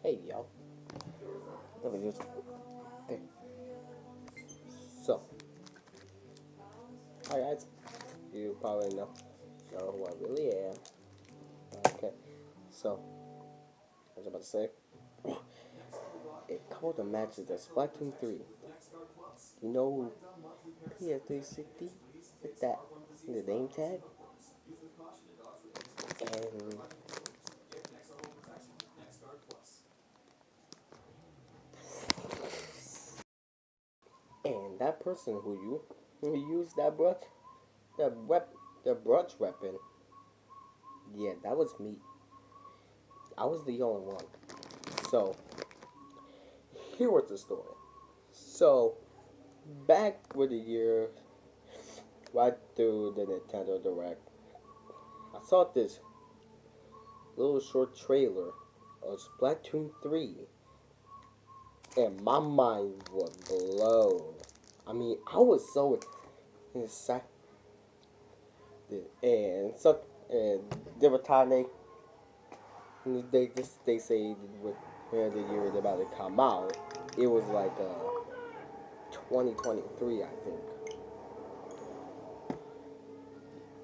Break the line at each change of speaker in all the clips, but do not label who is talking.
Hey yo, let me just there. So, hi guys. You probably know who I really am. Okay, so I was about to say a couple of the matches of Splatoon 3. You know ps360 with that the name tag, and that person who used that wep that brush weapon. Yeah, that was me. I was the only one. So here was the story. So back with the year right through the Nintendo Direct, I saw this little short trailer of Splatoon 3, and my mind was blown. I mean, I was so excited, and there were time they say when the year is about to come out, it was like 2023, I think.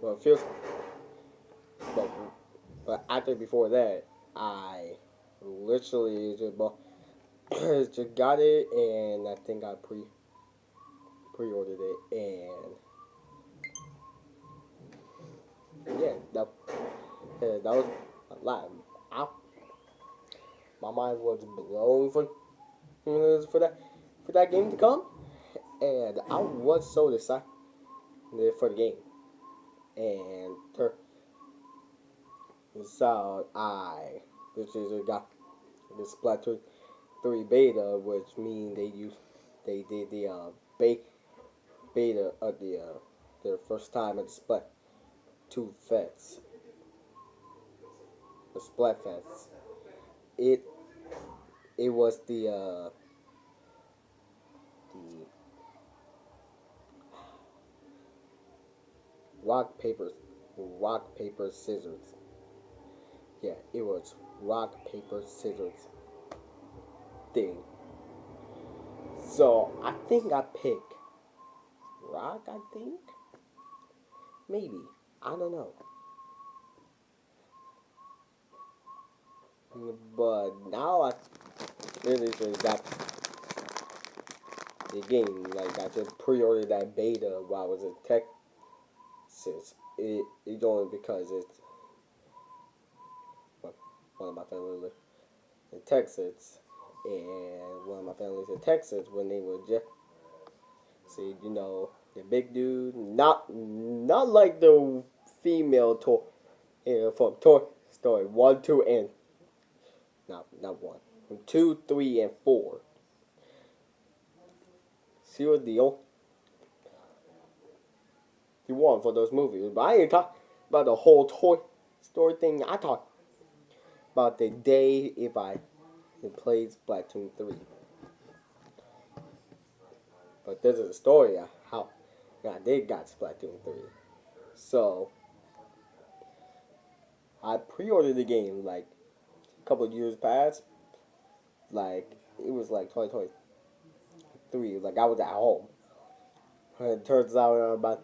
Well, it feels, but after before that, I literally just got it, and I think I pre-ordered it, and yeah, that was a lot. I, my mind was blown for that game to come, and I was so excited for the game, and so I literally got the Splatoon 3 beta, which means they did the beta of their first time at the Splatoon Fest, the Splatfest. It it was the rock paper scissors. Yeah, it was rock paper scissors thing. So I think I picked rock. I think maybe I don't know, but now I really just got the game. Like I just pre-ordered that beta while I was in Texas. It's only because it's one of my family live in Texas, and one of my families in Texas when they were just see, the big dude, not like the female toy, from Toy Story 1, 2, and not 1, from 2, 3, and 4. She was the only one for those movies. But I ain't talking about the whole Toy Story thing. I talk about the day if I played Splatoon 3. But this is a story of how I did got Splatoon 3. So I pre-ordered the game like a couple of years past. Like it was like 2023. Like I was at home. And it turns out I'm about to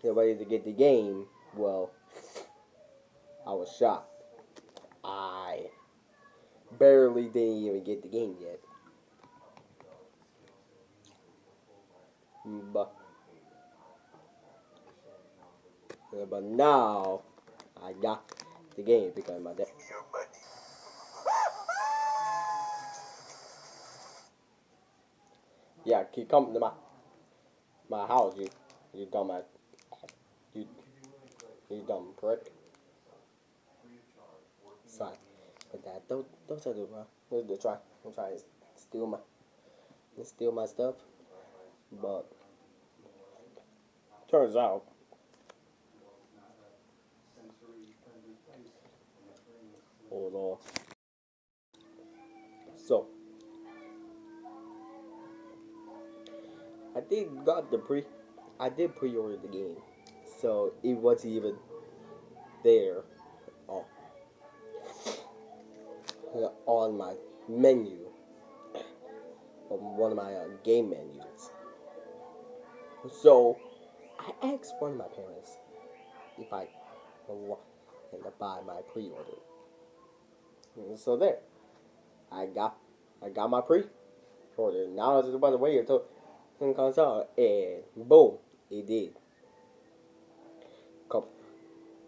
get ready to get the game. Well, I was shocked. I barely didn't even get the game yet. But now I got the game because of my dad. Yeah, keep coming to my house, you dumb ass, you you dumb prick. Sorry, but that don't try to try to steal my stuff. But turns out, hold on. So I did pre-order the game, so it wasn't even there on, on my menu, one of my game menus. So I asked one of my parents if I wanted to buy my pre-order. So there, I got I got my pre-order. Now I was just about to wait until it comes out, and boom, it did. Couple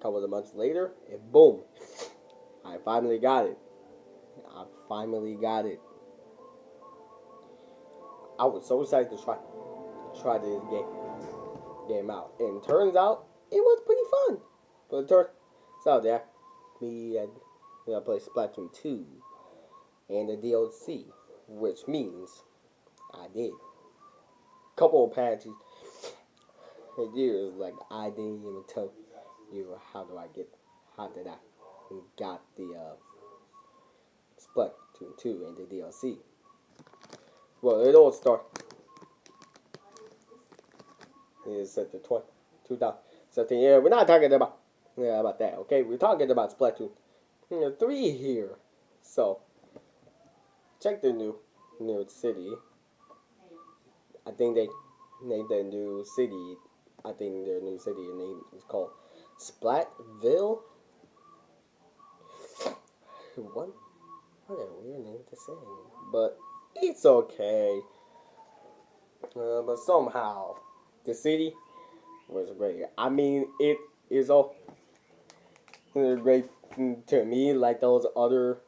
couple of months later, and boom, I finally got it. I finally got it. I was so excited to try this game out, and turns out it was pretty fun. But it turns out that me and I played Splatoon 2 and the DLC, which means I did couple of patches and years like I didn't even tell you how did I got the Splatoon 2 and the DLC. Well, it all started is at the 2017. Yeah, we're not talking about that. Okay, we're talking about Splatoon 3 here. So check the new city. I think they named the new city. I think their new city name is called Splatville. What? What a weird name to say, but it's okay. But somehow the city was great. I mean, it is all great to me, like those other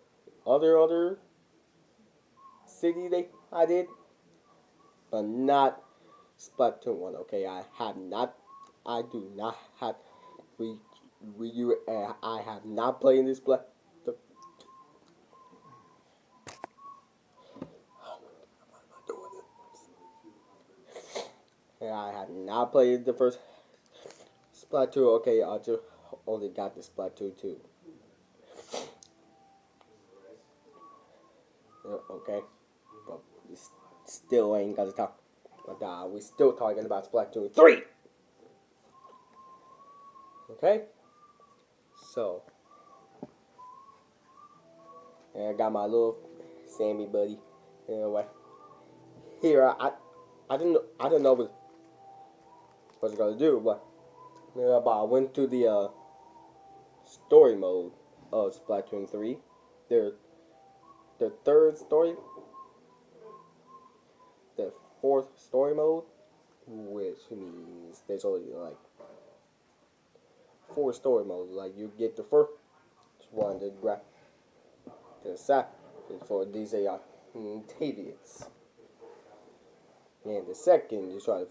city they I did, but not Splatoon 1. Okay, I do not have we you I have not played this Splat. I have not played the first Splatoon. Okay, I just only got the Splatoon 2. Okay, but we still ain't got to talk. But we still talking about Splatoon 3. Okay, so and I got my little Sammy buddy. Anyway, here I don't know what's gonna do, but I went to the story mode of Splatoon 3. Their the third story, the fourth story mode, which means there's only like four story modes. Like you get the first one, the second for these Tavians, and the second you try to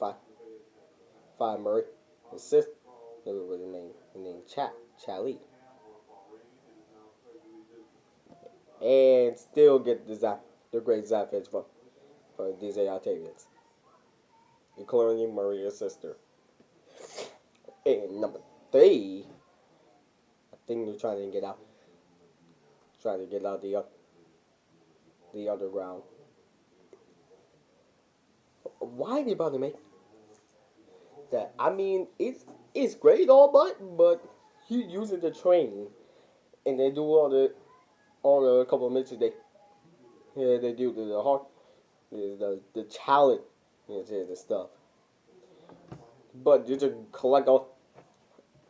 find Murray, his sister, with the name Charlie, and still get the great Zapheads for these Tavians, including Maria's sister. And number three, I think they're trying to get out the underground. Why they about to make that? I mean, it's great all but you using the train and they do all the couple of missions they do the hard the challenge the stuff. But you just collect all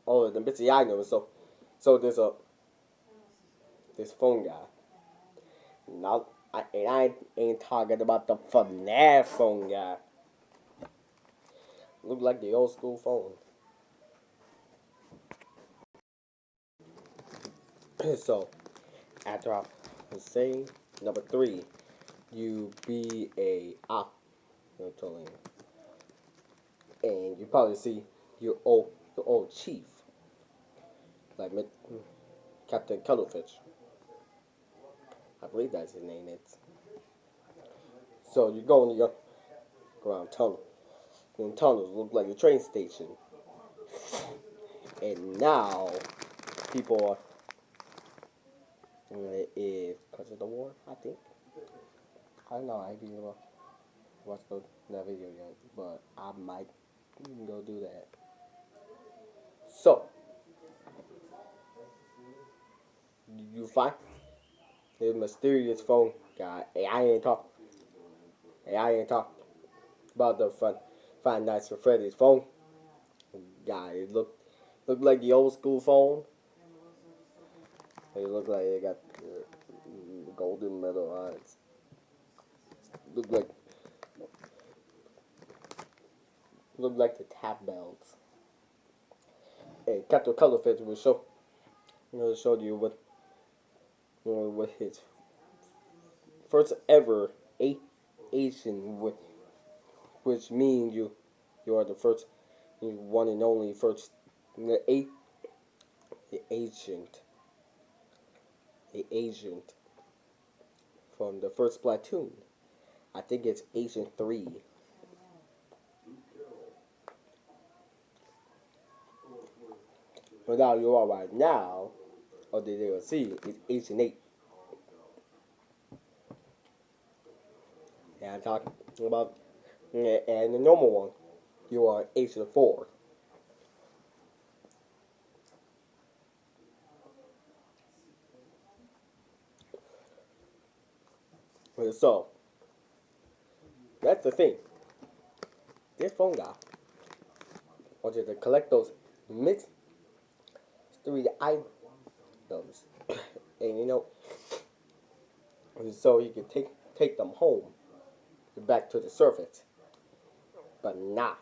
of the bits of items. So there's this phone guy. Not I ain't talking about the FNAF phone guy. Look like the old school phone. So after I was saying number three, you be a totally, and you probably see your old chief like Captain Cuttlefish. I believe that's his name. It's so you go in the ground tunnel. And tunnels look like a train station. And now people are because of the war, I think. I don't know. I haven't watched that video yet, but I might go do that. So you find the mysterious phone God, hey, I ain't talk. Hey, I ain't talk about the Five Nights at Freddy's phone. God, it looked like the old school phone. It looked like it got the golden metal eyes. Looked like the tap bells. Hey, Captain Colorfish will show you what his first ever Asian, which means you are the first, one and only first, the the agent, the agent from the first Splatoon. I think it's Agent 3. But now you are right now, or the DLC is Agent 8. And I'm talking about, and the normal one, you are Agent 4. So, that's the thing. This phone guy wants you to collect those mystery items. And so you can take them home, back to the surface. But nah.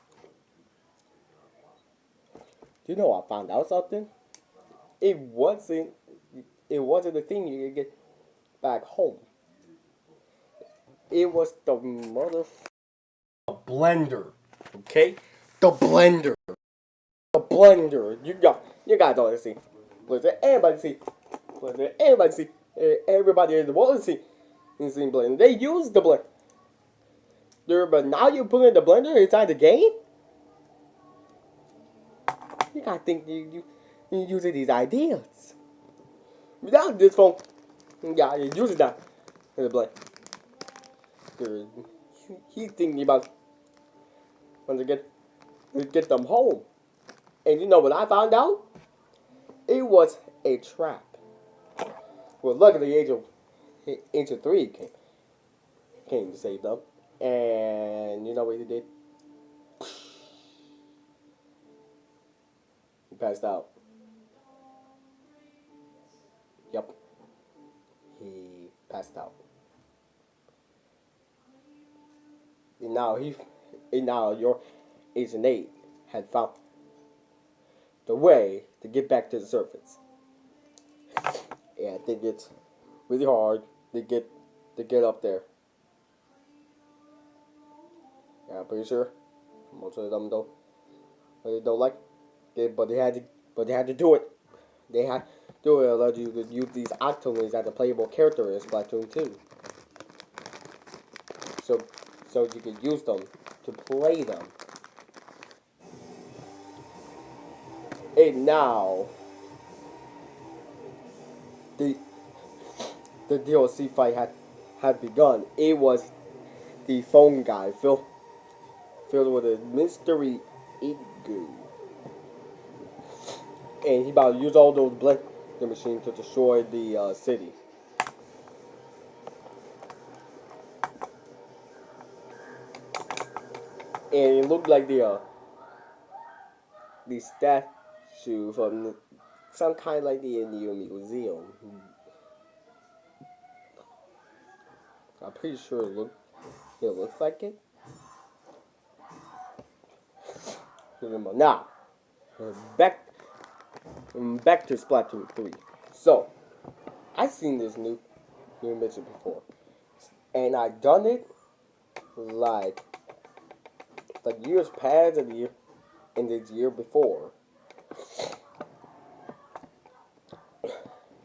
Do you know I found out something? It wasn't it wasn't the thing you could get back home. It was the mother blender. Okay? The blender. The blender. You guys don't see. Listen, everybody see. Listen, everybody see. Everybody in the world see. You see blender. They use the blender. But now you put in the blender inside the game? You gotta think you using these ideas. Without this phone, yeah, you using that in the blender. He's thinking about when to get them home. And you know what I found out? It was a trap. Well, luckily Agent 3 came to save them. And you know what he did? He passed out. Yep. He passed out. And now your Agent 8 had found the way to get back to the surface. And I think it's really hard to get up there. Yeah, I'm pretty sure most of them don't like it, but they had to do it. They had to do it. Allowed you to use these octolings as a playable character in Splatoon 2. So you could use them to play them. And now the DLC fight had begun. It was the phone guy filled with a mystery igloo. And he about to use all those blender machines to destroy the city. And it looked like the statue from some kind like the Indian museum. I'm pretty sure it looks like it. Now, back to Splatoon 3. So, I've seen this new mission before, and I done it like years past and the year before.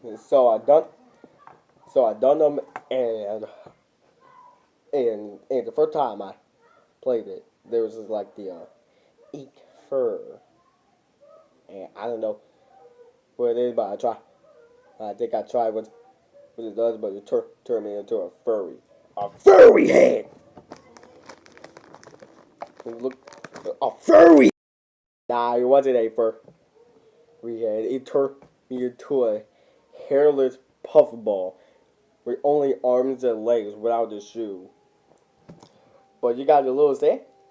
And so I done them, and the first time I played it, there was just like the eat fur, and I don't know what it is, but I think I tried what it does, but it turned me into a furry head. Look, a furry. Nah, it wasn't a furry head. It turned me into a hairless puffball. with only arms and legs without the shoe. But you got the little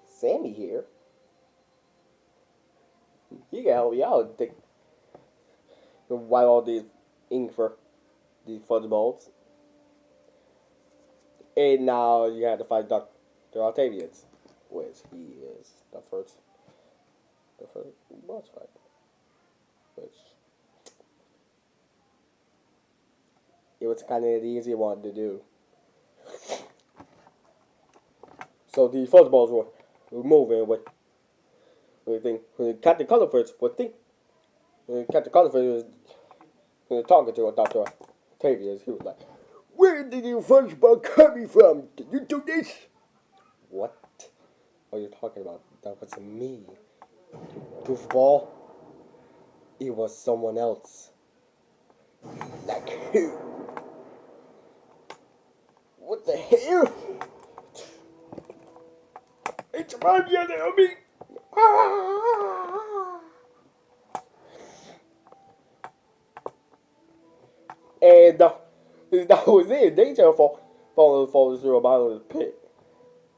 Sammy here. He can help you out. Take wipe all these ink for these fudge balls. And now you have to fight Dr. Octavius, which he is the first boss fight. Which it was kind of the easy one to do. So the fudge balls were moving with thing. When Captain Colorfish was think. When Captain Colorfish was talking to Dr. Octavius, he was like, "Where did your fudge ball coming from? Did you do this?" What are you talking about? That wasn't me. Goofball. It was someone else. Like who? What the hell? It's about yelling at me. And that was it. They just falling through a bottom of the pit.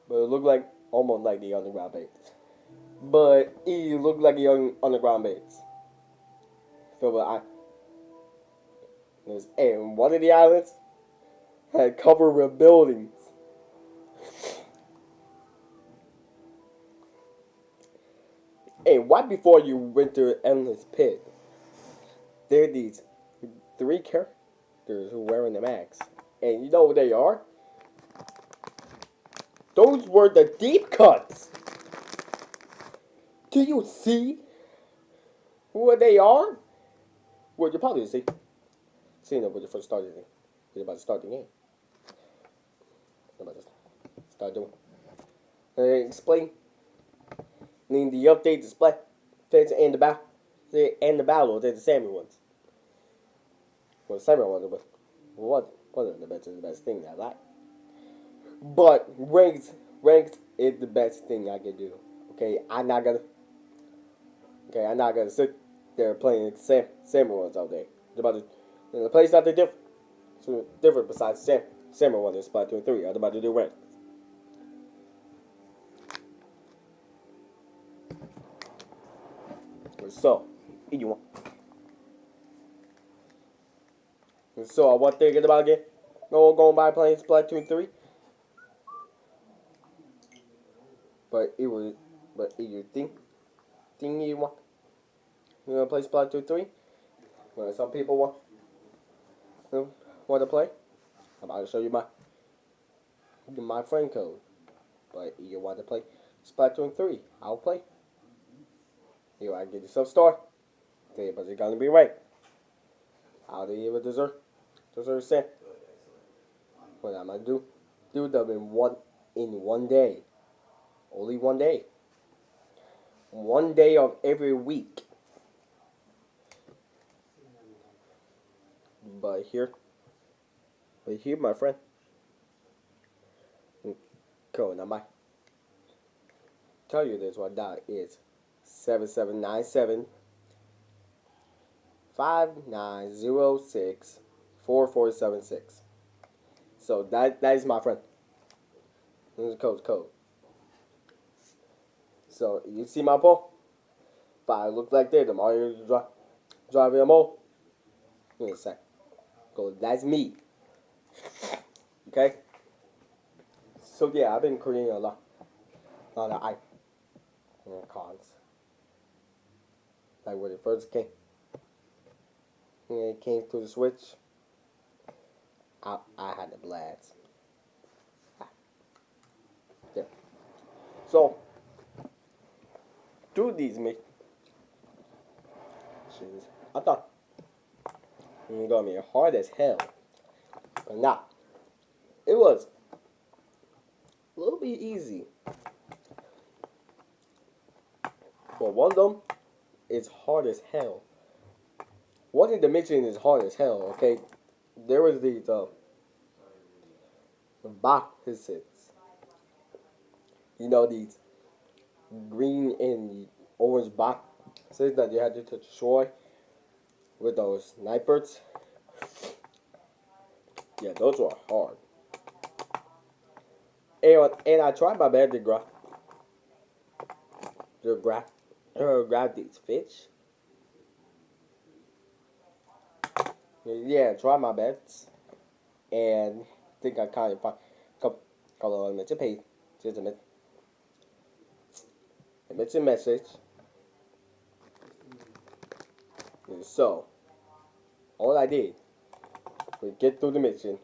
But it looked like almost like the underground base. But it looked like the underground base. Filled with islands. And one of the islands had covered with buildings. And right before you went to Endless Pit, there are these 3 characters who are wearing the masks. And you know what they are? Those were the deep cuts. Do you see who they are? Well, you probably seen them when you first started it. You're about to start the game. You're about to start doing. Explain. The update display fits and the battle they're the Sammy ones. Well, the Sammy ones wasn't the best thing I like. But ranked is the best thing I can do. Okay, I'm not gonna sit there playing Sammy ones all day. The play's not different besides Sammy ones in Splatoon 3. I'm about to do ranked. So, you want. So, what thinking about again? Going by playing Splatoon 3? But you think you want to play Splatoon 3? Well, some people want to play. I'm about to show you my friend code. But you want to play Splatoon 3? I'll play. Here, I get you some star. But it's gonna be right. How do you even deserve sand? What I'm gonna do them in one day. Only one day. One day of every week. But here, my friend. Code. I might tell you this one. That is 7797 5906 4476. So that is my friend. This is the code. So you see my pole? If I look like this, I'm already driving a mole. Give me a sec. Cause that's me. Okay? So yeah, I've been creating a lot of icons. Like when it first came. When it came to the Switch, I had the blast. Yeah. So, do these missions. I thought it was gonna be hard as hell, but not. It was a little bit easy. But one of them is hard as hell. One of the mission is hard as hell. Okay, there was these boxes. You know, these green and orange boxes that you had to destroy with those snipers. Yeah, those were hard. And I tried my best to grab grab these fish. Yeah, try my best. And I think I kind of find couple of minutes to pay. Just a minute. It's a message. So, all I did was get through the mission.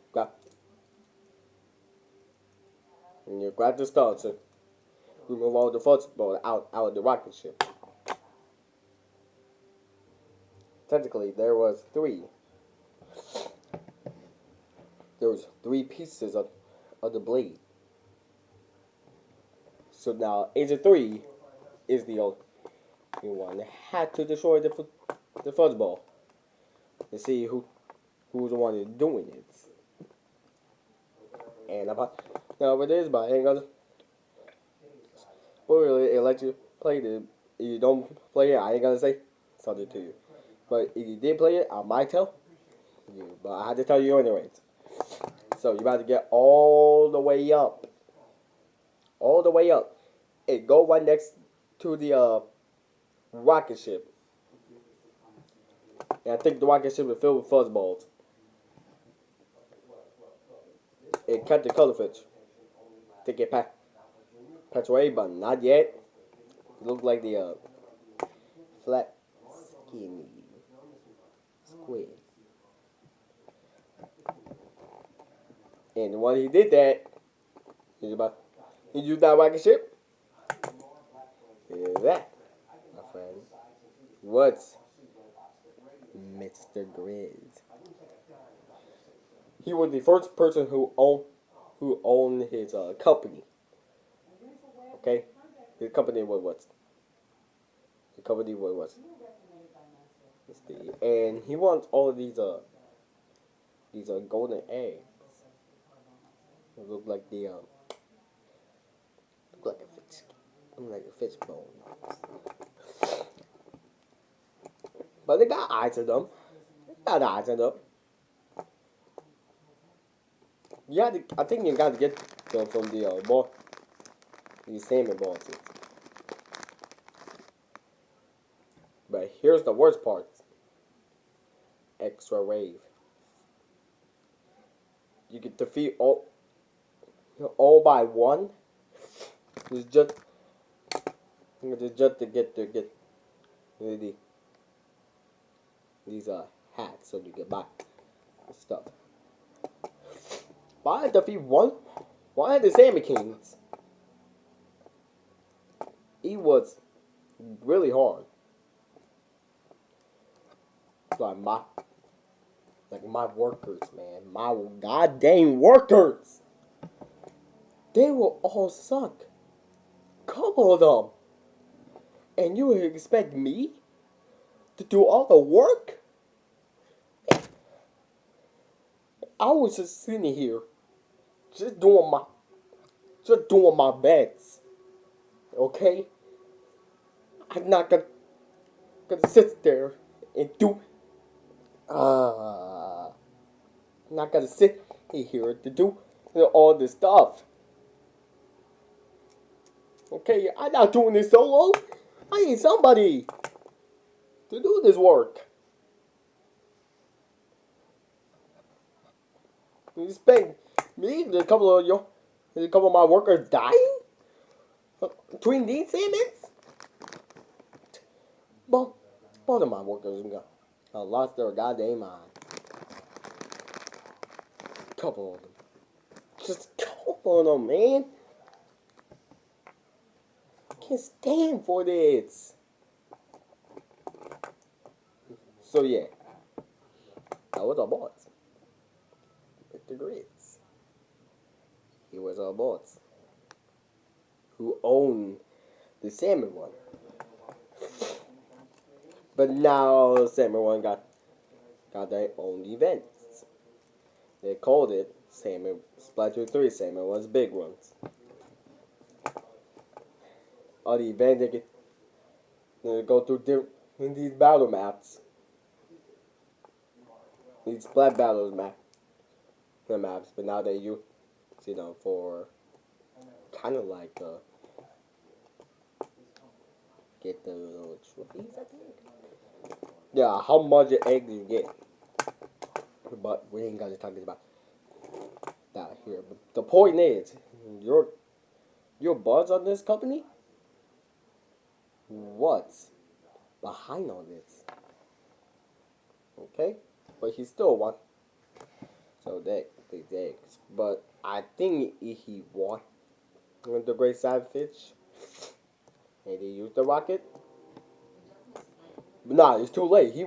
And you grab the starter. Remove all the football out of the rocket ship. Technically, there was three. There was three pieces of the blade. So now Agent 3 is the only one that had to destroy the football to see who's the one that's doing it. And about now it is, but I ain't gonna. Well, really, it let you play the. If you don't play it, I ain't gonna say something to you. But if you did play it, I might tell you. But I had to tell you anyways. So you about to get all the way up, all the way up, and go right next to the rocket ship. And I think the rocket ship is filled with fuzzballs. And cut the color fish. Take it patch away, but not yet. It looks like the flat, skinny squid. And when he did that, he used that rocket ship. That, my friend, was Mr. Grizz. He was the first person who owned his company. Okay, his company was what? The company was what? And he wants all of these golden eggs. It look like the look like a fish bone. But they got eyes in them. Got eyes in them. I think you got to get them from the ball, these salmon balls. But here's the worst part. Extra wave. You can defeat all by one. It's just to get these hats so you can buy stuff. But I defeat one of the Salmon Kings. It was really hard. Like my workers, man. My goddamn workers. They will all suck. Couple of them. And you would expect me to do all the work? I was just sitting here, just doing my best. Okay? I'm not gonna sit there and do. I'm not gonna sit here to do all this stuff. Okay, I'm not doing this solo. I need somebody to do this work. You expect me, a couple of my workers dying between these salmons? Both of my workers lost their goddamn mind. Couple of them, just couple of them, man. I can't stand for this. So yeah, that was our boss, Mr. Grits. He was our boss, who owned the salmon one. But now salmon one got their own events. They called it Splatoon 3 Salmon One's Big Ones. On the event, they go through these battle maps. These Splat battles map. the maps, but now they use for kind of like get the little trophies, I think. Yeah, how much egg do you get? But we ain't got to talk about that here. But the point is, your buzz on this company. What's behind all this? Okay, but he still won. So they eggs. But I think he won with the Great Savage, and he used the rocket. But nah, it's too late. He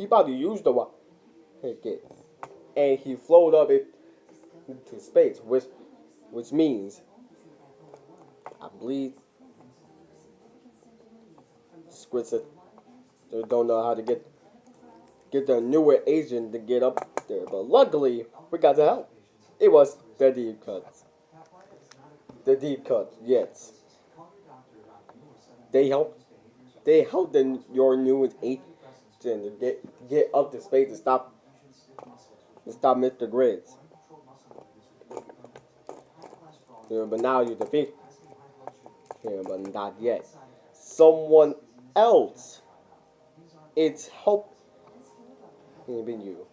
about to use the rocket, and he floated up it into space, which means I believe Squid they don't know how to get the newer agent to get up there. But luckily, we got the help. It was the deep cuts. The deep cuts, yes. They helped. They helped your newest agent to get up to space to stop Mr. Grids. But now you defeat him, but not yet. Someone else. It's helping you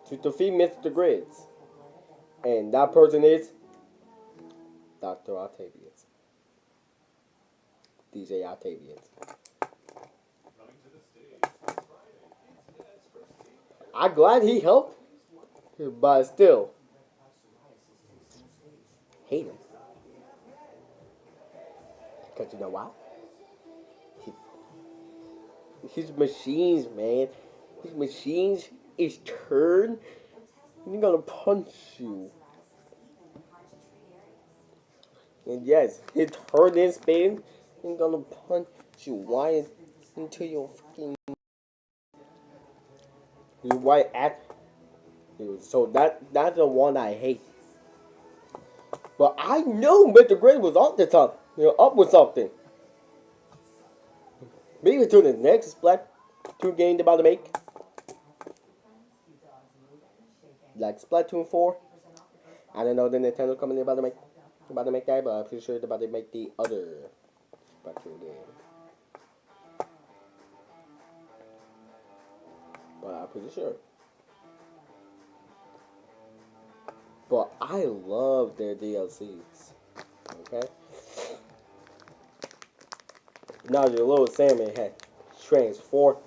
to defeat Mr. Grids, and that person is Dr. Octavius, DJ Octavius. I'm glad he helped, but still hate him. Because you know why? His machines, man. His machines is turned. He's gonna punch you. And yes, he turned in spin. He's gonna punch you right into your fucking. You right at. So that's the one I hate. But I know Mr. Gray was up to something. Up with something. Maybe to the next Splatoon game they're about to make. Like Splatoon 4. I don't know the Nintendo company about to make that, but I'm pretty sure they're about to make the other Splatoon game. But I'm pretty sure. But I love their DLCs. Okay? Now your little salmon had transformed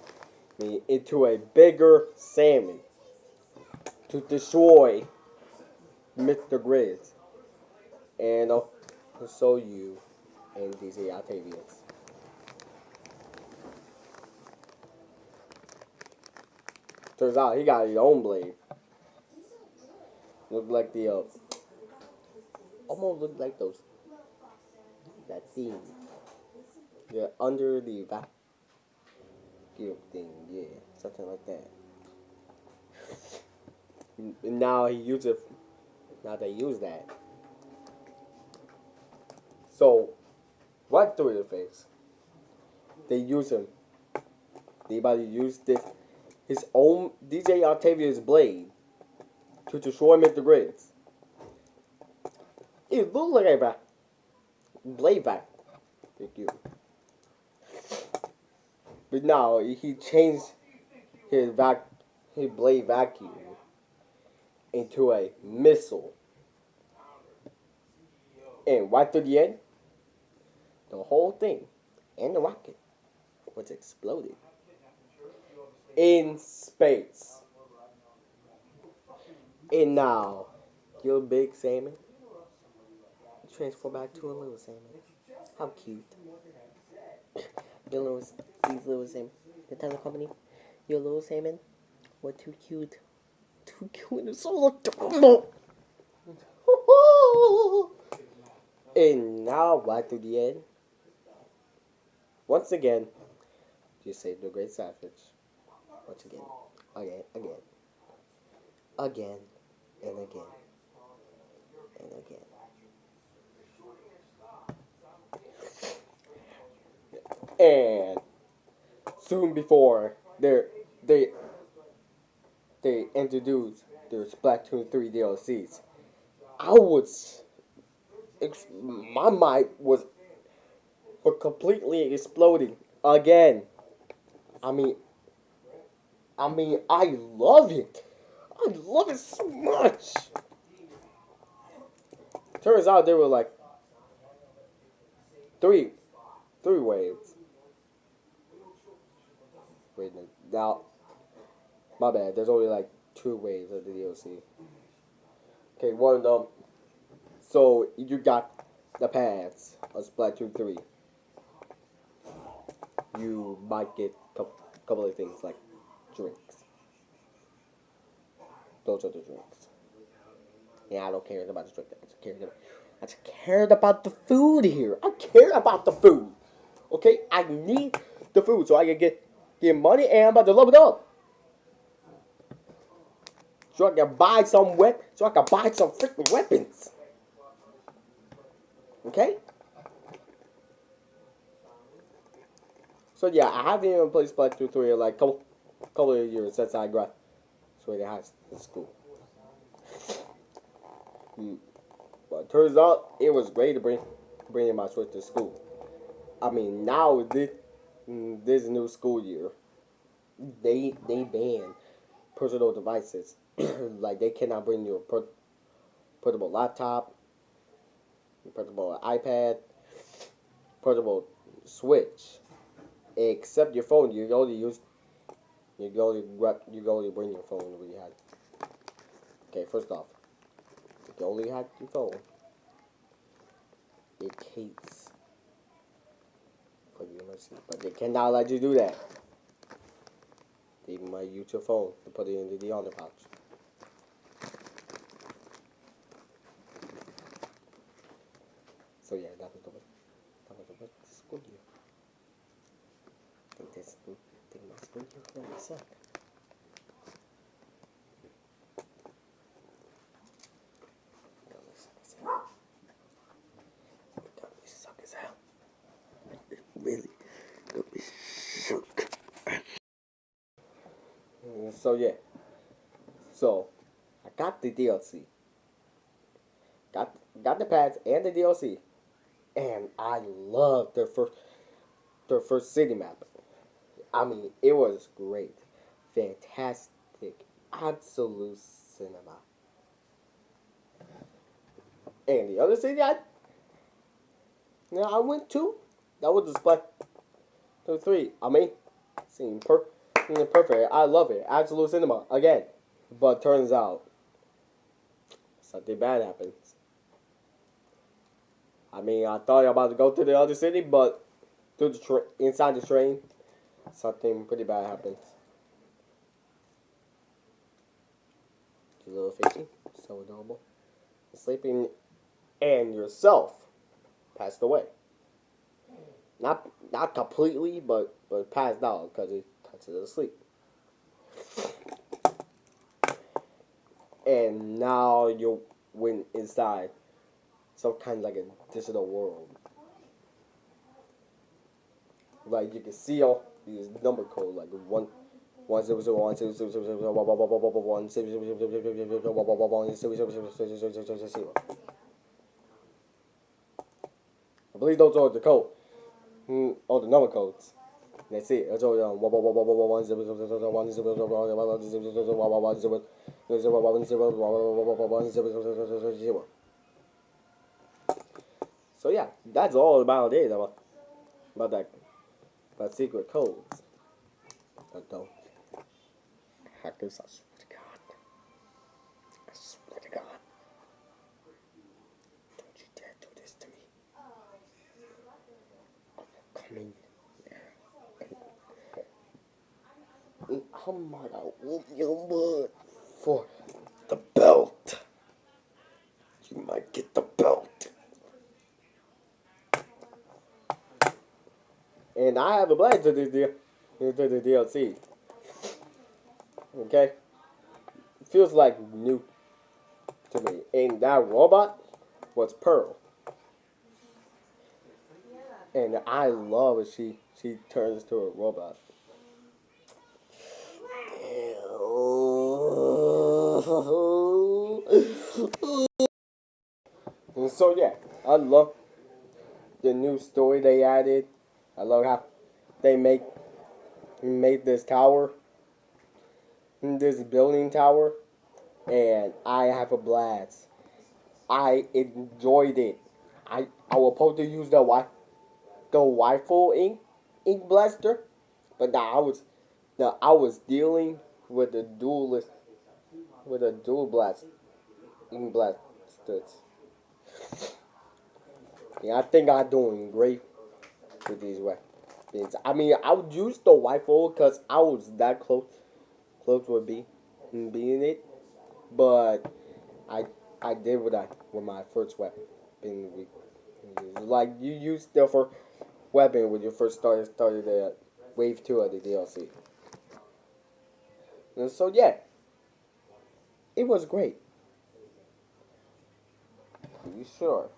me into a bigger salmon to destroy Mr. Grizz. And so you and DJ Octavius. Turns out he got his own blade. Look like the almost look like those that thing. Yeah, under the vacuum thing, yeah, something like that. And now he uses now they use that. So right through the face. They use him. Anybody use this his own DJ Octavius blade to destroy Mr. Grids. It looks like a blade back. Thank you. But now he changed his blade vacuum into a missile. And right to the end, the whole thing and the rocket was exploded in space. And now, your big salmon transform back to a little salmon. How cute. Your little, these little salmon. The Nintendo company, your little salmon were too cute. Too cute and so adorable. And now, right to the end, once again, you saved the Great Savage. Once again, again, and again, and again. And soon before they introduce there's Splatoon 3 DLCs, I was my mind was completely exploding again. I mean, I love it. I love it so much. Turns out there were like three, three waves. Wait, now, my bad. There's only like two waves of the DLC. Okay, one of them. So you got the paths of Splatoon 3. You might get a couple of things like drinks. Those are the drinks. Yeah, I don't care about the drink. I just cared about the food here. I care about the food. Okay, I need the food so I can get money and I'm about to level it up. So I can buy so I can buy some freaking weapons. Okay? So yeah, I haven't even played Splatoon 3 in like couple of years since I graduated high school. But it turns out it was great to bring my Switch to school. I mean, now this new school year, they ban personal devices. Like they cannot bring you a portable laptop, portable iPad, portable Switch, except your phone. You can only bring your phone when you had. Okay, first off, if you only had your phone, it hates for the emergency, but they cannot let you do that. They might use your phone to put it into the other pouch. So yeah, that was the school year. I think my school year really sucked. Suck as hell. It really suck. So yeah. So I got the DLC. Got the pads and the DLC. And I love their first city map. I mean, it was great. Fantastic. Absolute cinema. And the other city I went to, that was the Splatoon 3. I mean, seemed perfect. I love it. Absolute cinema. Again. But turns out, something bad happens. I mean, I thought I was about to go to the other city, but through inside the train, something pretty bad happens. A little fishy, so adorable. Sleeping, and yourself passed away. Not completely, but passed out because he touched it asleep. And now you went inside some kind of like a digital world. Like you can see all these number code like 1 I believe those are the code. All the number codes. That's it. That's all. So yeah, that's all about it about that about secret codes. But don't hackers, I swear to God. I swear to God. Don't you dare do this to me. Come in there. I'm gonna whoop your butt for the belt. You might get the belt. And I have a blast to this deal. To the DLC. Okay? It feels like new to me. And that robot was Pearl. And I love it. She turns into a robot. And so yeah, I love the new story they added. I love how they made this tower, this building tower, and I have a blast. I enjoyed it. I was supposed to use the rifle ink blaster, but I was dealing with a dual blast ink blasters. Yeah, I think I'm doing great with these weapons. I mean, I would use the rifle because I was that close with being it, but I I did with my first weapon. Like you used the first weapon when you first started the wave 2 of the DLC. And so yeah, it was great. Are you sure?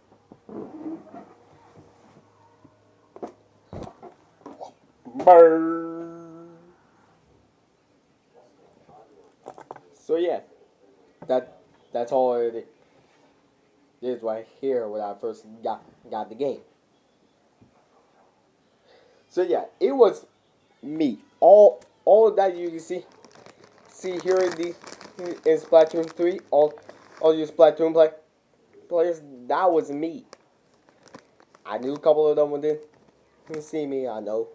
Brrr. So yeah, that that's all it is right here when I first got the game. So yeah, it was me. All of that you can see here in Splatoon 3, all you Splatoon players, that was me. I knew a couple of them didn't see me. I know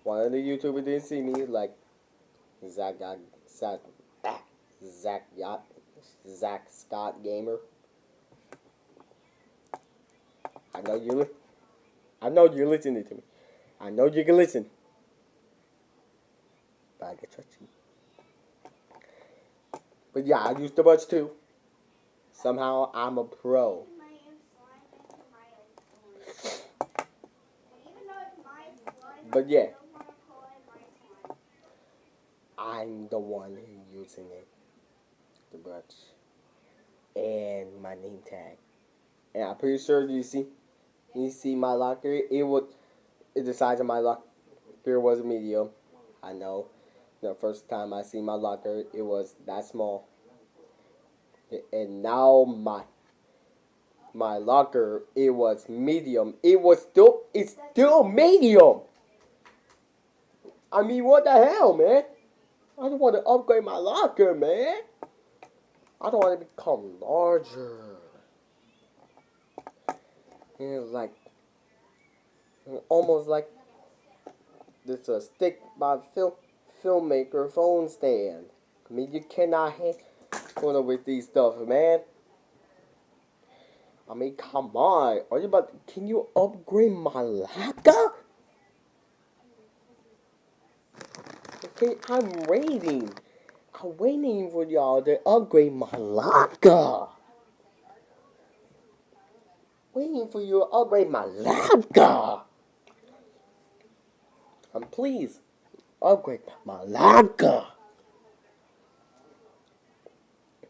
one of the YouTubers didn't see me, like Zach got Zach, Zach Yacht, Zach Scott Gamer. I know I know you're listening to me. I know you can listen, but I can trust you. But yeah, I used the buds too. Somehow I'm a pro. But yeah, I'm the one who's using it, the brush, and my name tag. And I'm pretty sure you see my locker. The size of my locker was a medium. I know. The first time I see my locker, it was that small. And now my locker, it was medium. It's still medium. I mean, what the hell, man? I don't want to upgrade my locker, man. I don't want to become larger. Like almost like this a stick by filmmaker phone stand. I mean, you cannot handle with these stuff, man. I mean, come on. Are you about? Can you upgrade my locker? Okay, I'm waiting. I'm waiting for y'all to upgrade my locker. Waiting for you to upgrade my locker. Please upgrade my locker.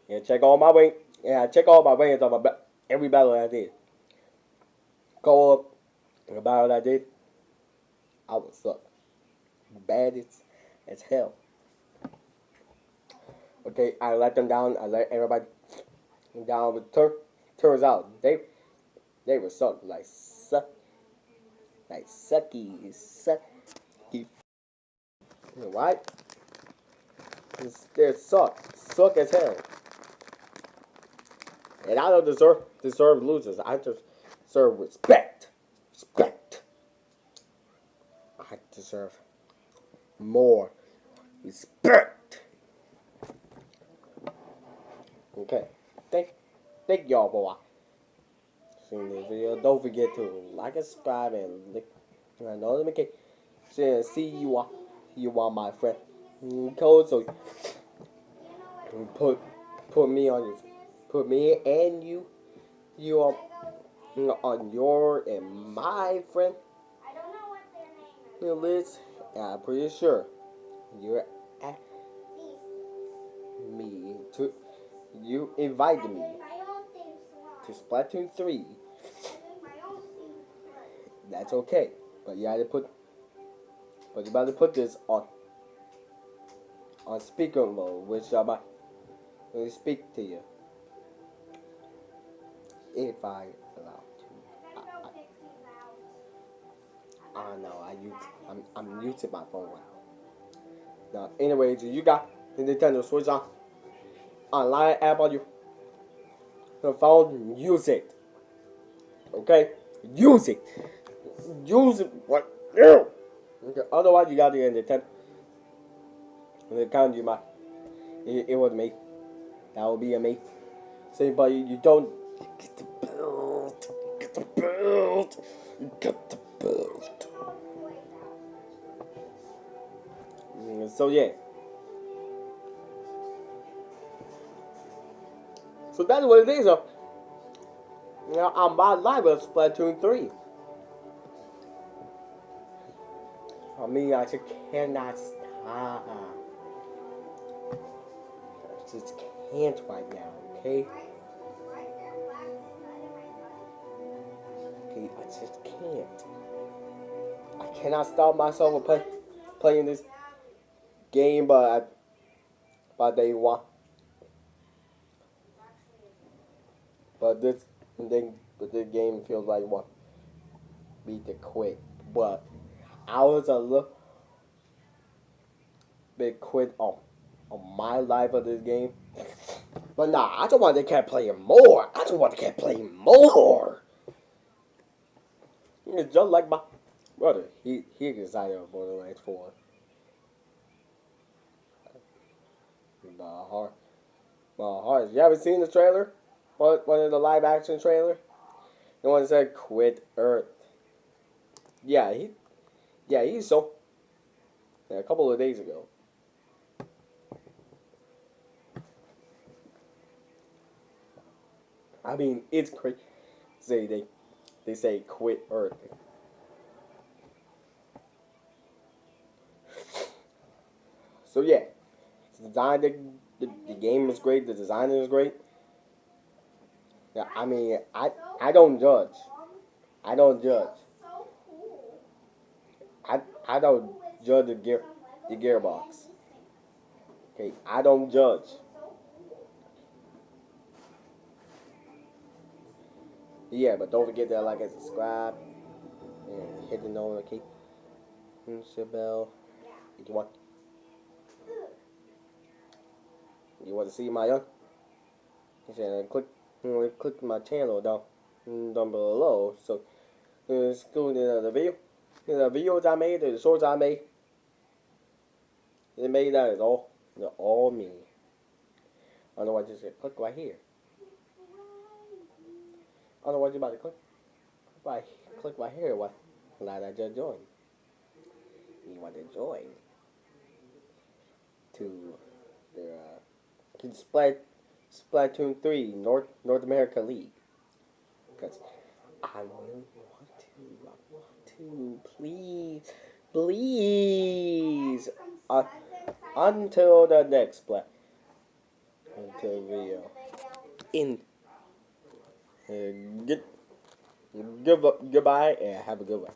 Yeah, check all my wins. Yeah, check all my wins on every battle I did. Go up in the battle I did. I would suck. Bad as hell. Okay, I let them down. I let everybody down. But turns out they were suck like sucky. You know what? They're suck as hell. And I don't deserve losers. I just deserve respect. I deserve more respect. Okay, thank y'all for watching this video. Don't forget to like and subscribe and click the notification. See you are my friend code, so put put me on your put me and you on your and my friend list. And I'm pretty sure you're at me to you invited me to Splatoon 3. That's okay, but you about to put this on speaker mode, which Let me speak to you. If I allow to. I know. I'm using my phone now. Now, anyways, you got the Nintendo Switch on online app on your phone. Use it. Okay. Use it. Use it. What? No. Okay. Otherwise, you got the Nintendo. The account you might. It was me. That would be a me. Say, but you don't get the build. Get the build. You get the build. So yeah. So that's what it is. I'm about live with Splatoon 3. I mean, I just cannot stop. I just can't right now, okay? Okay, I just can't. I cannot stop myself from playing this game, but they want. But this game feels like what me to quit. But I was a little bit quit on my life of this game. But nah, I just want to keep playing more. I just want to keep playing more. It's just like my brother. He excited about Borderlands 4. My heart, my heart. You haven't seen the trailer? One of the live action trailer? The one that said "Quit Earth." Yeah, he so. Yeah, a couple of days ago. I mean, it's crazy. They say "Quit Earth." So yeah, the design the game is great. The design is great. Yeah, I mean, I don't judge. I don't judge. I don't judge the gearbox. Okay, I don't judge. Yeah, but don't forget to like and subscribe and hit the notification bell. If you want to see my young, click my channel down below. So let's go to the video. The videos I made, the shorts I made, that is all me. Otherwise, just click right here. Otherwise, you're about to click right here. What? Glad I just joined. You want to join to the Splatoon 3 North America League? Because I really want to, please. Until the next until video. In good, goodbye and have a good one.